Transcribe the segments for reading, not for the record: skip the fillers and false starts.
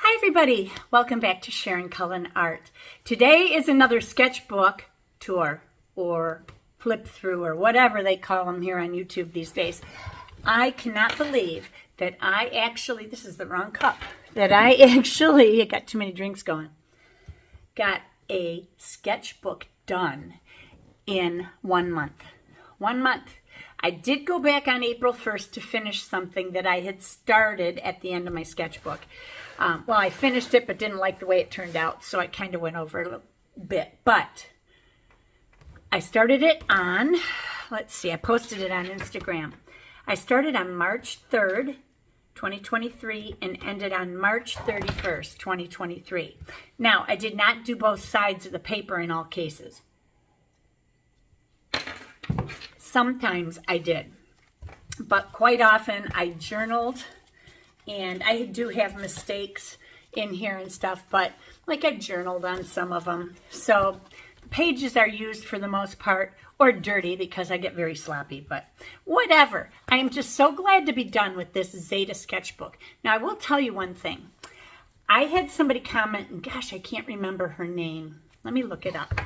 Hi everybody, welcome back to sharoncullenart. Today is another sketchbook tour or flip through or whatever they call them here on YouTube these days. I cannot believe that this is the wrong cup, I got too many drinks going, got a sketchbook done in 1 month. 1 month. I did go back on April 1st to finish something that I had started at the end of my sketchbook. Well, I finished it, but didn't like the way it turned out, so I kind of went over a little bit. But I started it on, let's see, I posted it on Instagram. I started on March 3rd, 2023, and ended on March 31st, 2023. Now, I did not do both sides of the paper in all cases. Sometimes I did, but quite often I journaled, and I do have mistakes in here and stuff, but like I journaled on some of them. So pages are used for the most part, or dirty because I get very sloppy, but whatever. I am just so glad to be done with this Zeta sketchbook. Now I will tell you one thing. I had somebody comment, and gosh, I can't remember her name. Let me look it up.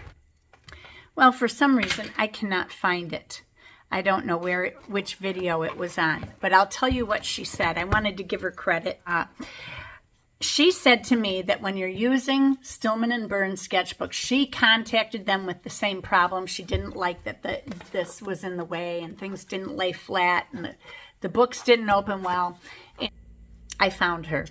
Well, for some reason, I cannot find it. I don't know which video it was on, but I'll tell you what she said. I wanted to give her credit. She said to me that when you're using Stillman and Birn sketchbook, she contacted them with the same problem. She didn't like that this was in the way and things didn't lay flat and the books didn't open well. And I found her.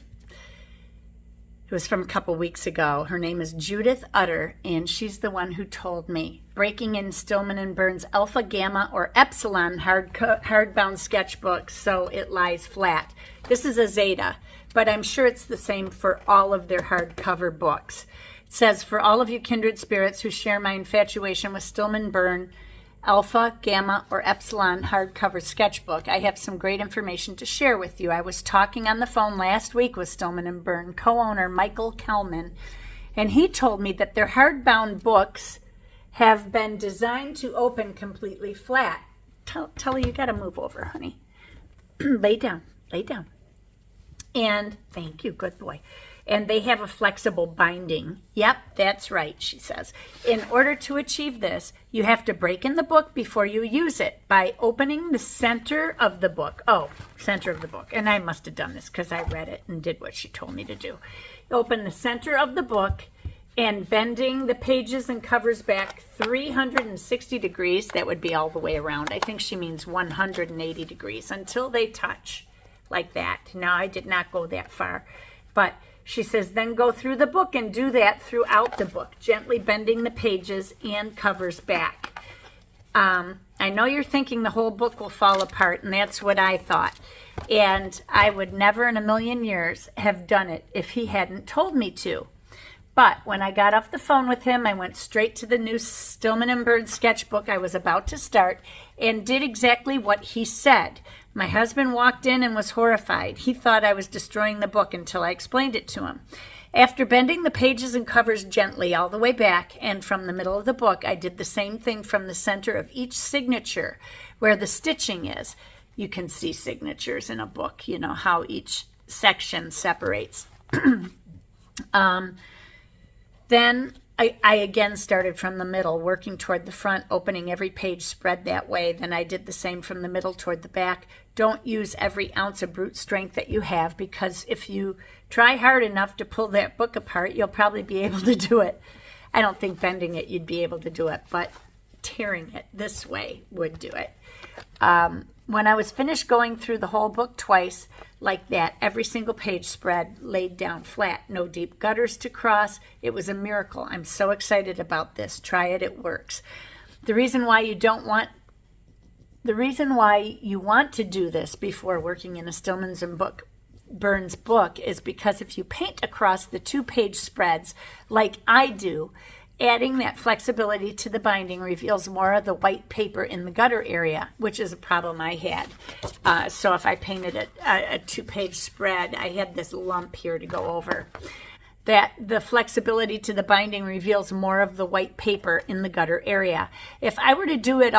It was from a couple weeks ago. Her name is Judith Utter, and she's the one who told me. Breaking in Stillman and Birn's Alpha, Gamma, or Epsilon hardbound sketchbook so it lies flat. This is a Zeta, but I'm sure it's the same for all of their hardcover books. It says, for all of you kindred spirits who share my infatuation with Stillman Birn, Alpha, Gamma, or Epsilon hardcover sketchbook, I have some great information to share with you. I was talking on the phone last week with Stillman and Birn co-owner Michael Kelman, and he told me that their hardbound books have been designed to open completely flat. Tully, you got to move over, honey. Lay down, lay down. And thank you, good boy. And they have a flexible binding. Yep, that's right, she says. In order to achieve this, you have to break in the book before you use it by opening the center of the book. Oh, center of the book. And I must have done this because I read it and did what she told me to do. Open the center of the book and bending the pages and covers back 360 degrees. That would be all the way around. I think she means 180 degrees until they touch like that. Now, I did not go that far, but she says, then go through the book and do that throughout the book, gently bending the pages and covers back. I know you're thinking the whole book will fall apart, and that's what I thought. And I would never in a million years have done it if he hadn't told me to. But when I got off the phone with him, I went straight to the new Stillman and Birn sketchbook I was about to start and did exactly what he said. My husband walked in and was horrified. He thought I was destroying the book until I explained it to him. After bending the pages and covers gently all the way back and from the middle of the book, I did the same thing from the center of each signature where the stitching is. You can see signatures in a book, you know, how each section separates. Then I again started from the middle, working toward the front, opening every page spread that way. Then I did the same from the middle toward the back. Don't use every ounce of brute strength that you have, because if you try hard enough to pull that book apart, you'll probably be able to do it. I don't think bending it you'd be able to do it, but tearing it this way would do it. When I was finished going through the whole book twice, like that, every single page spread laid down flat, no deep gutters to cross. It was a miracle. I'm so excited about this. Try it, it works. The reason why you want to do this before working in a Stillman and Birn's book is because if you paint across the 2-page spreads like I do, adding that flexibility to the binding reveals more of the white paper in the gutter area, which is a problem I had. So if I painted a 2-page spread, I had this lump here to go over. That the flexibility to the binding reveals more of the white paper in the gutter area. If I were to do it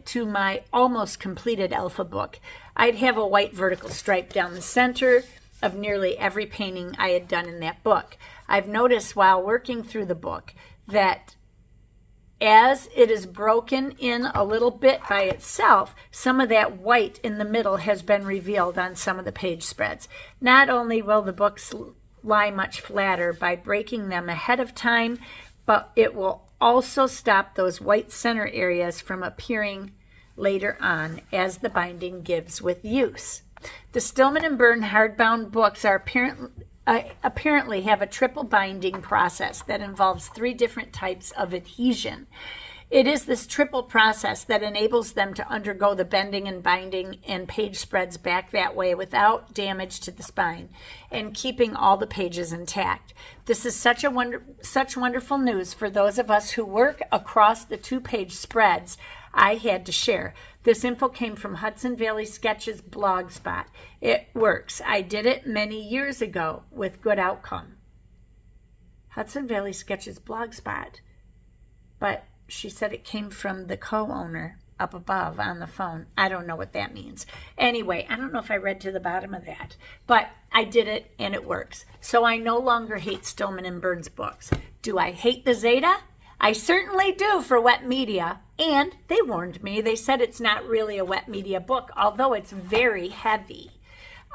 to my almost completed alpha book, I'd have a white vertical stripe down the center of nearly every painting I had done in that book. I've noticed while working through the book that as it is broken in a little bit by itself, some of that white in the middle has been revealed on some of the page spreads. Not only will the books lie much flatter by breaking them ahead of time, but it will also stop those white center areas from appearing later on as the binding gives with use. The Stillman and Birn hardbound books are apparently have a triple binding process that involves 3 different types of adhesion. It is this triple process that enables them to undergo the bending and binding and page spreads back that way without damage to the spine and keeping all the pages intact. This is such wonderful news for those of us who work across the 2-page spreads. I had to share. This info came from Hudson Valley Sketches blog spot. It works. I did it many years ago with good outcome. Hudson Valley Sketches blog spot. But she said it came from the co-owner up above on the phone. I don't know what that means. Anyway, I don't know if I read to the bottom of that, but I did it and it works. So I no longer hate Stillman and Birn's books. Do I hate the Zeta? I certainly do for wet media, and they warned me. They said it's not really a wet media book, although it's very heavy,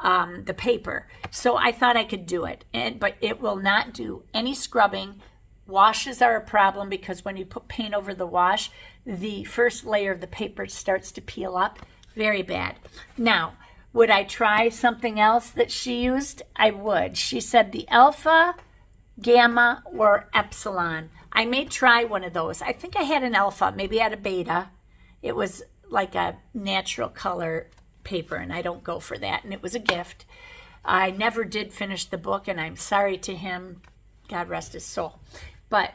the paper. So I thought I could do it, but it will not do any scrubbing. Washes are a problem because when you put paint over the wash, the first layer of the paper starts to peel up. Very bad. Now, would I try something else that she used? I would. She said the alpha, gamma, or epsilon. I may try one of those. I think I had an alpha, maybe I had a beta. It was like a natural color paper, and I don't go for that, and it was a gift. I never did finish the book, and I'm sorry to him. God rest his soul. But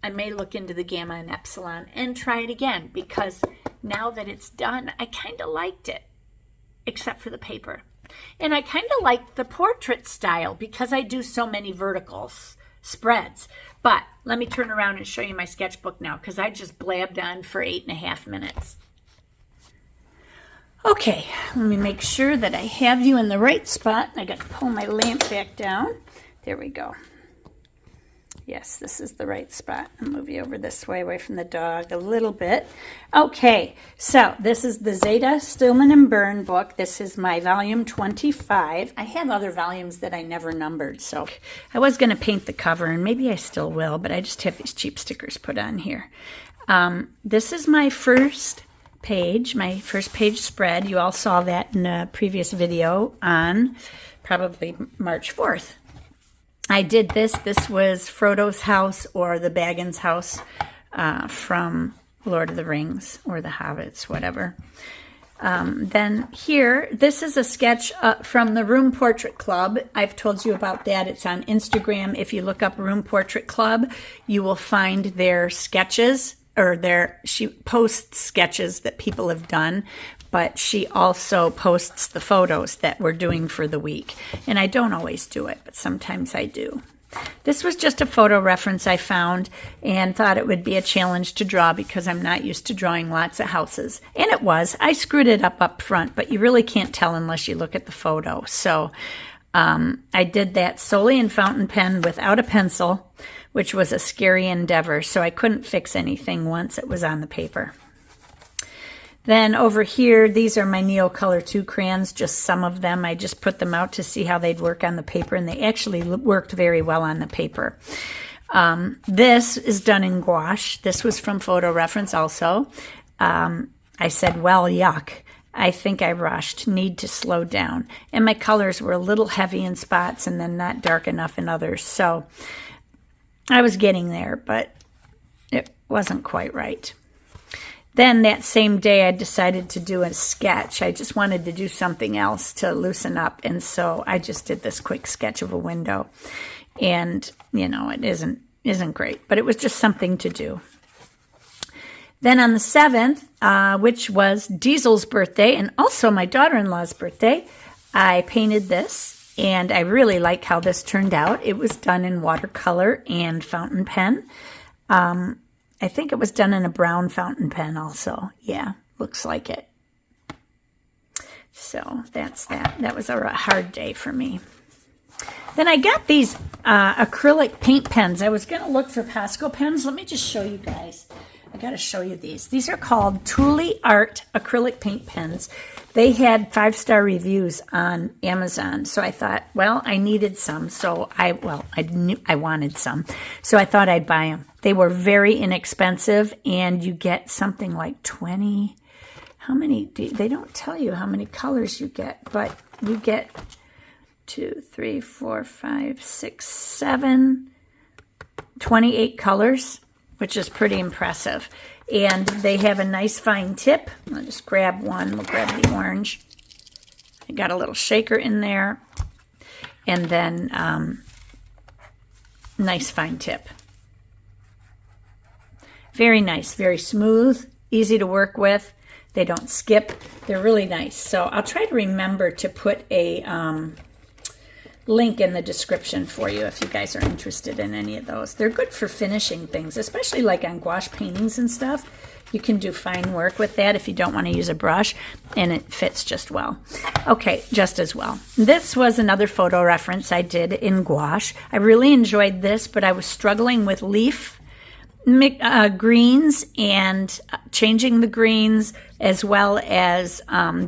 I may look into the gamma and epsilon and try it again, because now that it's done, I kind of liked it, except for the paper. And I kind of like the portrait style because I do so many vertical spreads. But let me turn around and show you my sketchbook now, because I just blabbed on for 8.5 minutes. Okay, let me make sure that I have you in the right spot. I got to pull my lamp back down. There we go. Yes, this is the right spot. I'll move you over this way, away from the dog a little bit. Okay, so this is the Zeta Stillman and Birn book. This is my volume 25. I have other volumes that I never numbered, so I was going to paint the cover, and maybe I still will, but I just have these cheap stickers put on here. This is my first page, my first page spread. You all saw that in a previous video on probably March 4th. I did this. This was Frodo's house, or the Baggins house from Lord of the Rings, or the Hobbits, whatever. Then here, this is a sketch from the Room Portrait Club. I've told you about that. It's on Instagram. If you look up Room Portrait Club, you will find their sketches, or she posts sketches that people have done, but she also posts the photos that we're doing for the week. And I don't always do it, but sometimes I do. This was just a photo reference I found and thought it would be a challenge to draw because I'm not used to drawing lots of houses. And it was. I screwed it up front, but you really can't tell unless you look at the photo. So I did that solely in fountain pen without a pencil, which was a scary endeavor. So I couldn't fix anything once it was on the paper. Then over here, these are my Neocolor 2 crayons, just some of them. I just put them out to see how they'd work on the paper, and they actually worked very well on the paper. This is done in gouache. This was from Photo Reference also. I said, well, yuck. I think I rushed, need to slow down. And my colors were a little heavy in spots and then not dark enough in others. So I was getting there, but it wasn't quite right. Then that same day, I decided to do a sketch. I just wanted to do something else to loosen up. And so I just did this quick sketch of a window. And, you know, it isn't great, but it was just something to do. Then on the 7th, which was Diesel's birthday and also my daughter-in-law's birthday, I painted this. And I really like how this turned out. It was done in watercolor and fountain pen. I think it was done in a brown fountain pen also. Yeah, looks like it. So that's that. That was a hard day for me. Then I got these acrylic paint pens. I was going to look for Pasco pens. Let me just show you guys. I got to show you these. These are called Tooli-Art acrylic paint pens. They had 5-star reviews on Amazon. So I thought, well, I needed some. So I wanted some. So I thought I'd buy them. They were very inexpensive, and you get something like 20. How many? They don't tell you how many colors you get, but you get 2, 3, 4, 5, 6, 7, 28 colors, which is pretty impressive. And they have a nice fine tip. I'll just grab one. We'll grab the orange. I got a little shaker in there. And then nice fine tip. Very nice, very smooth, easy to work with. They don't skip. They're really nice. So I'll try to remember to put a link in the description for you if you guys are interested in any of those. They're good for finishing things, especially like on gouache paintings and stuff. You can do fine work with that if you don't want to use a brush, and it fits just well. Okay, just as well. This was another photo reference I did in gouache. I really enjoyed this, but I was struggling with leaf greens and changing the greens, as well as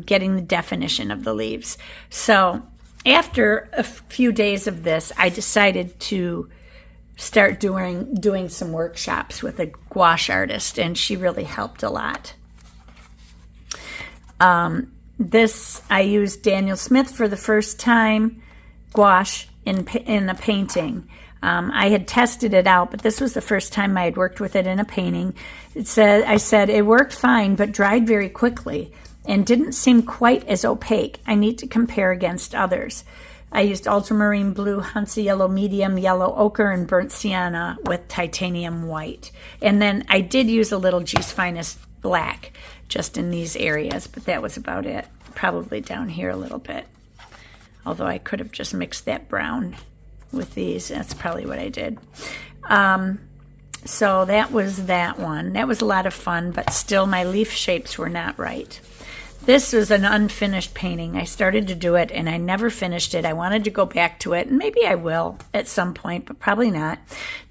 getting the definition of the leaves. So after a few days of this, I decided to start doing some workshops with a gouache artist, and she really helped a lot. I used Daniel Smith for the first time, gouache in a painting. I had tested it out, but this was the first time I had worked with it in a painting. I said it worked fine, but dried very quickly and didn't seem quite as opaque. I need to compare against others. I used ultramarine blue, Hansa yellow medium, yellow ochre, and burnt sienna with titanium white. And then I did use a little G's Finest black just in these areas, but that was about it. Probably down here a little bit. Although I could have just mixed that brown with these. That's probably what I did. So that was that one. That was a lot of fun, but still my leaf shapes were not right. This was an unfinished painting. I started to do it and I never finished it. I wanted to go back to it, and maybe I will at some point, but probably not.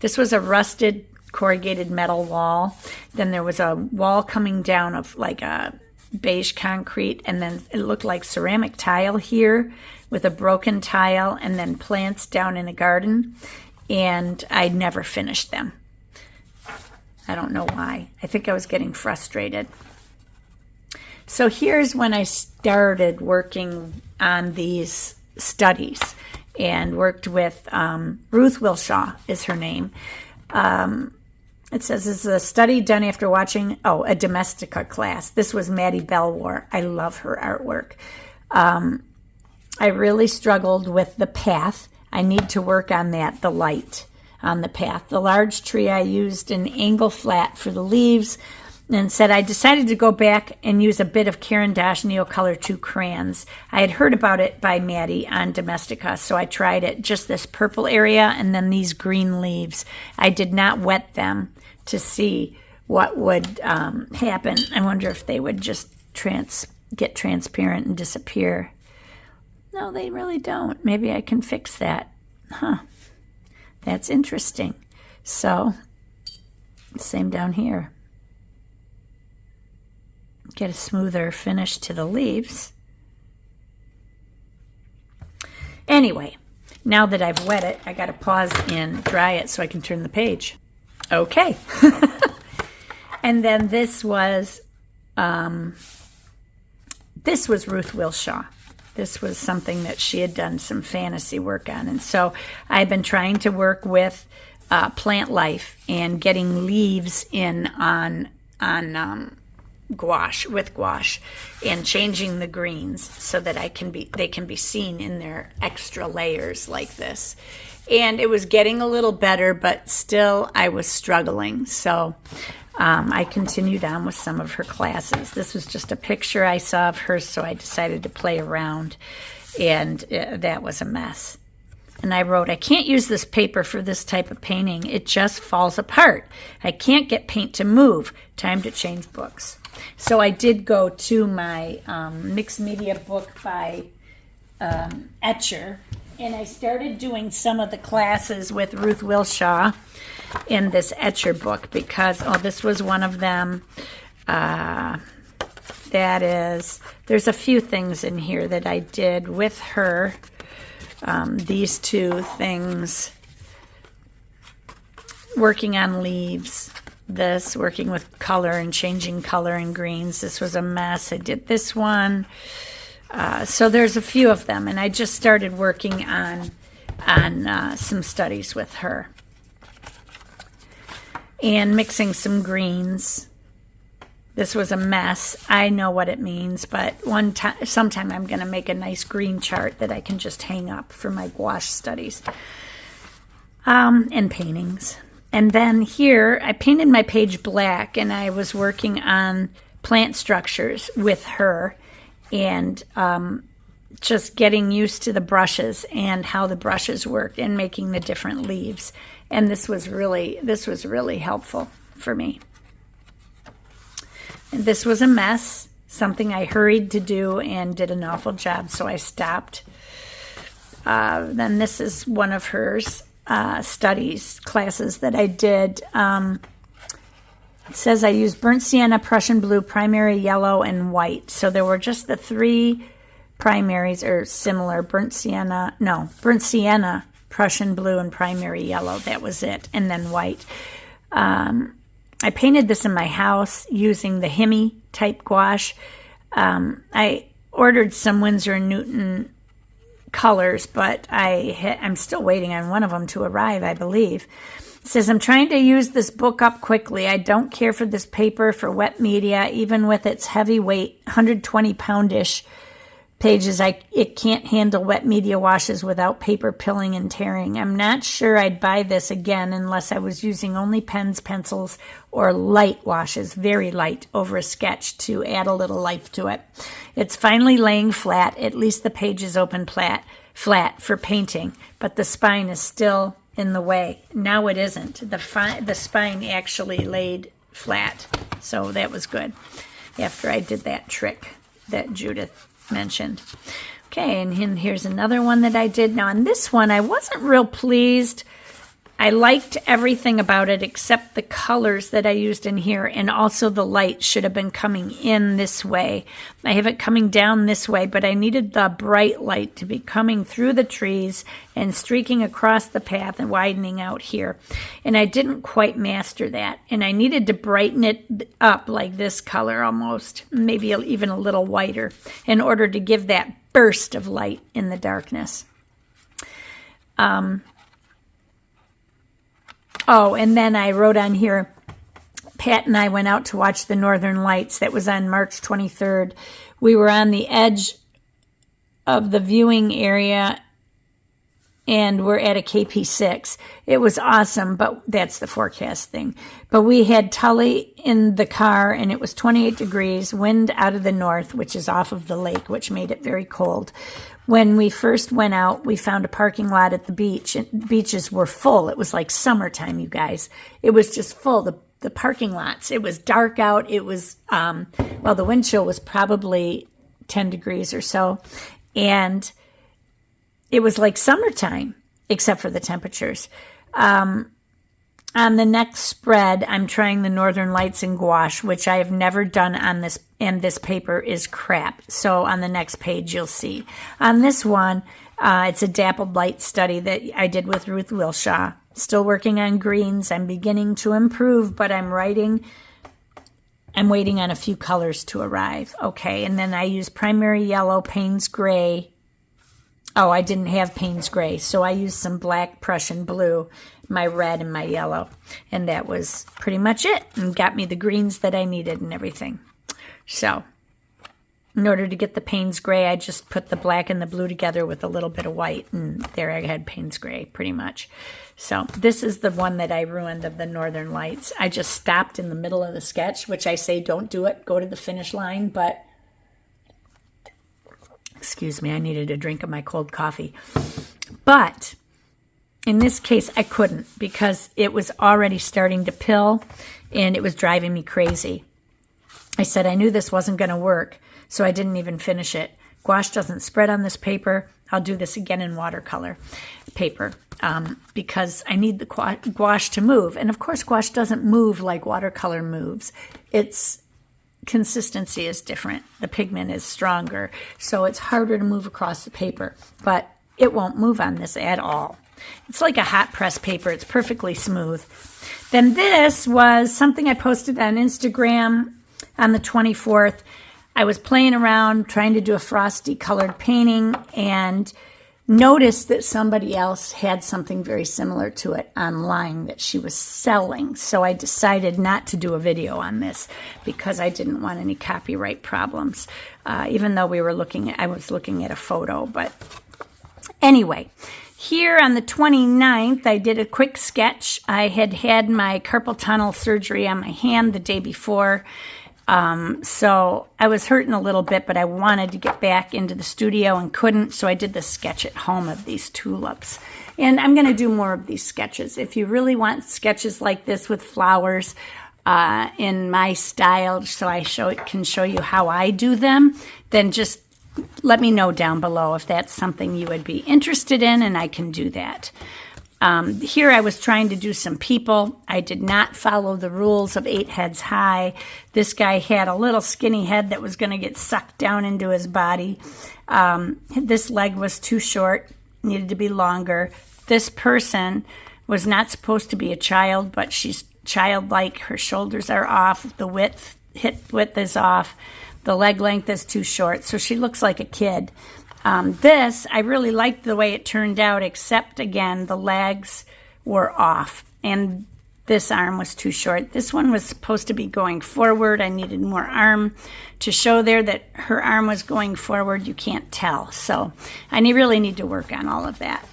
This was a rusted corrugated metal wall. Then there was a wall coming down of like a beige concrete, and then it looked like ceramic tile here with a broken tile, and then plants down in a garden, and I never finished them. I don't know why. I think I was getting frustrated. So here's when I started working on these studies and worked with Ruth Wilshaw is her name. It says, this is a study done after watching, a Domestica class. This was Maddie Belwar. I love her artwork. I really struggled with the path. I need to work on that, the light on the path. The large tree I used an angle flat for the leaves, and said I decided to go back and use a bit of Caran d'Ache Neocolor 2 crayons. I had heard about it by Maddie on Domestica, so I tried it, just this purple area and then these green leaves. I did not wet them to see what would happen. I wonder if they would just get transparent and disappear. No, they really don't. Maybe I can fix that. Huh. That's interesting. So, same down here. Get a smoother finish to the leaves. Anyway, now that I've wet it, I got to pause and dry it so I can turn the page. Okay. And then this was Ruth Wilshaw. This was something that she had done some fantasy work on. And so I've been trying to work with plant life and getting leaves in on gouache, with gouache, and changing the greens so that they can be seen in their extra layers like this. And it was getting a little better, but still I was struggling. So I continued on with some of her classes. This was just a picture I saw of her, so I decided to play around, and that was a mess. And I wrote, I can't use this paper for this type of painting. It just falls apart. I can't get paint to move. Time to change books. So I did go to my mixed media book by Etcher, And I started doing some of the classes with Ruth Wilshaw in this etcher book because, oh, this was one of them. There's a few things in here that I did with her. These two things, working on leaves, this, working with color and changing color and greens. This was a mess. I did this one. So there's a few of them, and I just started working on some studies with her. And mixing some greens. This was a mess. I know what it means, but sometime I'm going to make a nice green chart that I can just hang up for my gouache studies and paintings. And then here, I painted my page black, and I was working on plant structures with her and just getting used to the brushes and how the brushes worked and making the different leaves. And this was really helpful for me. And this was a mess, something I hurried to do and did an awful job, so I stopped. Then this is one of her studies, classes that I did. It says I used burnt sienna, Prussian blue, primary yellow, and white. So there were just the three primaries, or similar, burnt sienna, Prussian blue, and primary yellow. That was it, and then white. I painted this in my house using the Hemi type gouache. I ordered some Winsor & Newton colors, but I'm still waiting on one of them to arrive, I believe. It says, I'm trying to use this book up quickly. I don't care for this paper for wet media, even with its heavy weight, 120-pound-ish pages. It can't handle wet media washes without paper pilling and tearing. I'm not sure I'd buy this again unless I was using only pens, pencils, or light washes, very light, over a sketch to add a little life to it. It's finally laying flat. At least the pages open flat for painting, but the spine is still in the way. Now it isn't. The spine actually laid flat, so that was good after I did that trick that Judith mentioned. Okay, and here's another one that I did. Now on this one, I wasn't real pleased. I liked everything about it except the colors that I used in here, and also the light should have been coming in this way. I have it coming down this way, but I needed the bright light to be coming through the trees and streaking across the path and widening out here. And I didn't quite master that. And I needed to brighten it up like this color almost, maybe even a little whiter, in order to give that burst of light in the darkness. Oh, and then I wrote on here, Pat and I went out to watch the Northern Lights. That was on March 23rd. We were on the edge of the viewing area, and we're at a KP6. It was awesome, but that's the forecast thing. But we had Tully in the car, and it was 28 degrees, wind out of the north, which is off of the lake, which made it very cold. When we first went out, we found a parking lot at the beach, and beaches were full. It was like summertime, you guys. It was just full, the parking lots. It was dark out. It was, the wind chill was probably 10 degrees or so. And it was like summertime, except for the temperatures. On the next spread, I'm trying the Northern Lights in gouache, which I have never done on this, and this paper is crap. So on the next page, you'll see. On this one, it's a dappled light study that I did with Ruth Wilshaw. Still working on greens. I'm beginning to improve, but I'm waiting on a few colors to arrive. Okay, and then I use primary yellow, Payne's gray. Oh, I didn't have Payne's gray, so I used some black Prussian blue, my red and my yellow. And that was pretty much it, and got me the greens that I needed and everything. So, in order to get the Payne's gray, I just put the black and the blue together with a little bit of white, and there I had Payne's gray, pretty much. So, this is the one that I ruined of the Northern Lights. I just stopped in the middle of the sketch, which I say don't do it, go to the finish line, but excuse me, I needed a drink of my cold coffee. But in this case, I couldn't because it was already starting to pill and it was driving me crazy. I said I knew this wasn't going to work, so I didn't even finish it. gouache doesn't spread on this paper, I'll do this again in watercolor paper because I need the gouache to move. And of course, gouache doesn't move like watercolor moves. Its consistency is different. The pigment is stronger, so it's harder to move across the paper, but it won't move on this at all. It's like a hot press paper. It's perfectly smooth. Then this was something I posted on Instagram on the 24th. I was playing around trying to do a frosty colored painting and noticed that somebody else had something very similar to it online that she was selling. So I decided not to do a video on this because I didn't want any copyright problems, even though I was looking at a photo. But anyway, here on the 29th, I did a quick sketch. I had my carpal tunnel surgery on my hand the day before. So I was hurting a little bit, but I wanted to get back into the studio and couldn't, so I did the sketch at home of these tulips. And I'm going to do more of these sketches. If you really want sketches like this with flowers in my style, so I can show you how I do them, then just let me know down below if that's something you would be interested in, and I can do that. Here I was trying to do some people. I did not follow the rules of 8 heads high. This guy had a little skinny head that was going to get sucked down into his body. This leg was too short, needed to be longer. This person was not supposed to be a child, but she's childlike. Her shoulders are off. The hip width is off. The leg length is too short, so she looks like a kid. This, I really liked the way it turned out, except, again, the legs were off, and this arm was too short. This one was supposed to be going forward. I needed more arm to show there that her arm was going forward. You can't tell, so I really need to work on all of that.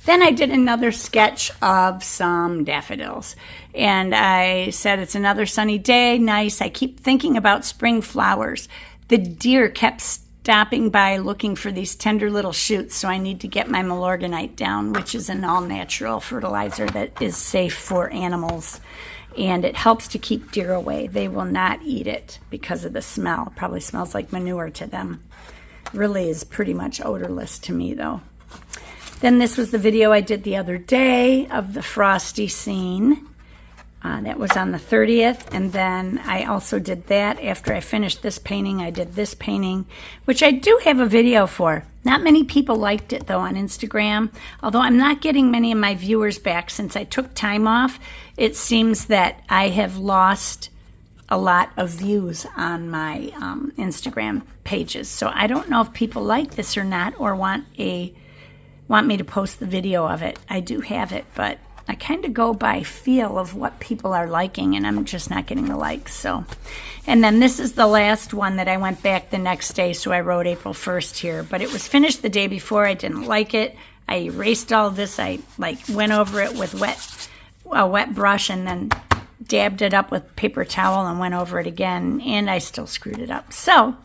Then I did another sketch of some daffodils, and I said it's another sunny day, nice. I keep thinking about spring flowers. The deer kept stopping by looking for these tender little shoots, so I need to get my Milorganite down, which is an all-natural fertilizer that is safe for animals, and it helps to keep deer away. They will not eat it because of the smell. It probably smells like manure to them. Really is pretty much odorless to me, though. Then this was the video I did the other day of the frosty scene. That was on the 30th, and then I also did that. After I finished this painting, I did this painting, which I do have a video for. Not many people liked it, though, on Instagram. Although I'm not getting many of my viewers back since I took time off, it seems that I have lost a lot of views on my Instagram pages. So I don't know if people like this or not, or want me to post the video of it. I do have it, but I kind of go by feel of what people are liking, and I'm just not getting the likes. So, and then this is the last one that I went back the next day, so I wrote April 1st here. But it was finished the day before. I didn't like it. I erased all this. I went over it with a wet brush and then dabbed it up with paper towel and went over it again, and I still screwed it up. So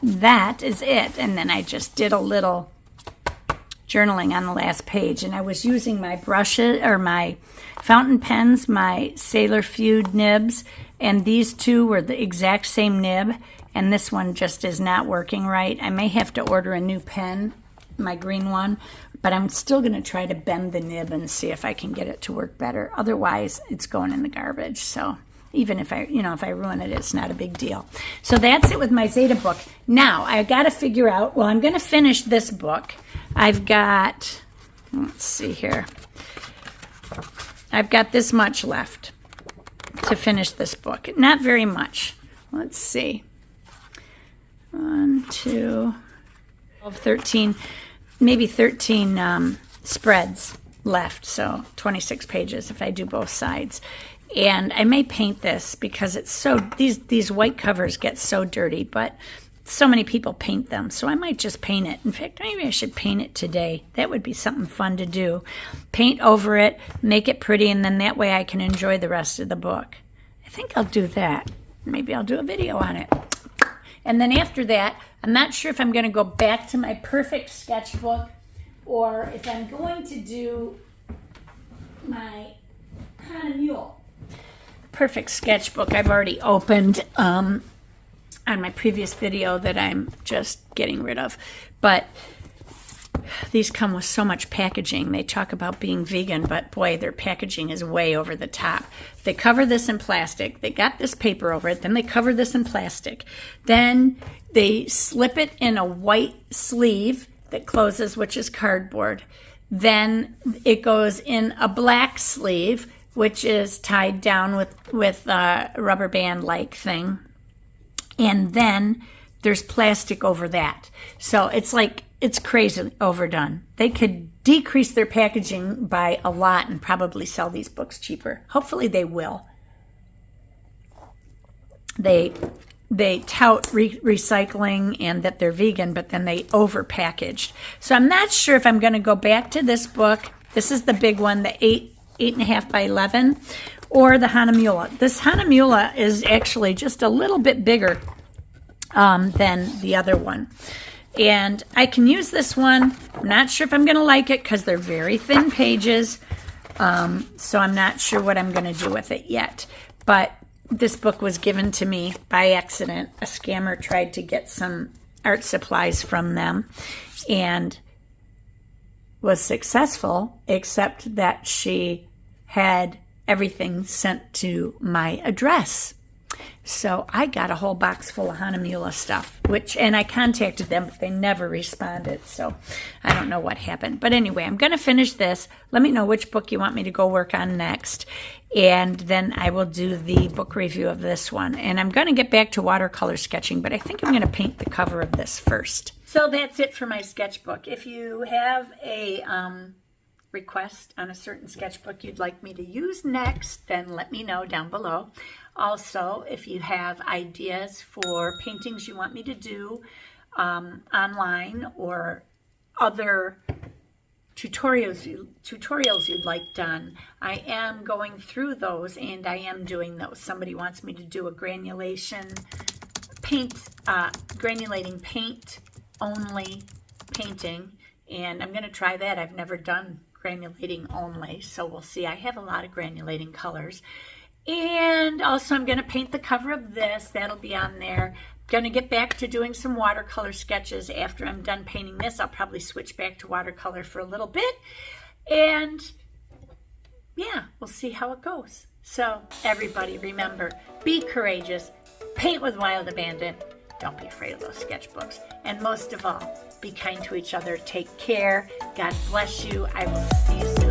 that is it. And then I just did a little journaling on the last page, and I was using my brushes or my fountain pens, my Sailor Feud nibs, and these two were the exact same nib, and this one just is not working right. I may have to order a new pen, my green one, but I'm still going to try to bend the nib and see if I can get it to work better. Otherwise, it's going in the garbage. So even if I ruin it, it's not a big deal. So that's it with my Zeta book. Now I got to figure out. Well, I'm going to finish this book. I've got, let's see here, I've got this much left to finish this book. Not very much. Let's see. 1, 2, 12, 13, maybe 13 spreads left, so 26 pages if I do both sides. And I may paint this because it's so, these white covers get so dirty, but so many people paint them, so I might just paint it. In fact, maybe I should paint it today. That would be something fun to do. Paint over it, make it pretty, and then that way I can enjoy the rest of the book. I think I'll do that. Maybe I'll do a video on it. And then after that, I'm not sure if I'm going to go back to my perfect sketchbook or if I'm going to do my Hana Mule. Perfect sketchbook I've already opened. on my previous video that I'm just getting rid of. But these come with so much packaging. They talk about being vegan, but boy, their packaging is way over the top. They cover this in plastic. They got this paper over it. Then they cover this in plastic. Then they slip it in a white sleeve that closes, which is cardboard. Then it goes in a black sleeve, which is tied down with a rubber band-like thing. And then there's plastic over that. So it's like, it's crazy overdone. They could decrease their packaging by a lot and probably sell these books cheaper. Hopefully they will. They tout recycling and that they're vegan, but then they over-packaged. So I'm not sure if I'm going to go back to this book. This is the big one, the 8.5 by 11, or the Hahnemühle. This Hahnemühle is actually just a little bit bigger than the other one. And I can use this one. I'm not sure if I'm going to like it because they're very thin pages. So I'm not sure what I'm going to do with it yet. But this book was given to me by accident. A scammer tried to get some art supplies from them and was successful, except that she had everything sent to my address. So I got a whole box full of Hahnemühle stuff, and I contacted them, but they never responded. So I don't know what happened. But anyway, I'm going to finish this. Let me know which book you want me to go work on next. And then I will do the book review of this one. And I'm going to get back to watercolor sketching, but I think I'm going to paint the cover of this first. So that's it for my sketchbook. If you have a request on a certain sketchbook you'd like me to use next, then let me know down below. Also, if you have ideas for paintings you want me to do online or other tutorials you'd like done, I am going through those and I am doing those. Somebody wants me to do a granulating paint only painting, and I'm going to try that. I've never done granulating only, so we'll see. I have a lot of granulating colors. And also I'm going to paint the cover of this. That'll be on there. Going to get back to doing some watercolor sketches after I'm done painting this. I'll probably switch back to watercolor for a little bit. And yeah, we'll see how it goes. So everybody remember, be courageous, paint with wild abandon. Don't be afraid of those sketchbooks. And most of all, be kind to each other. Take care. God bless you. I will see you soon.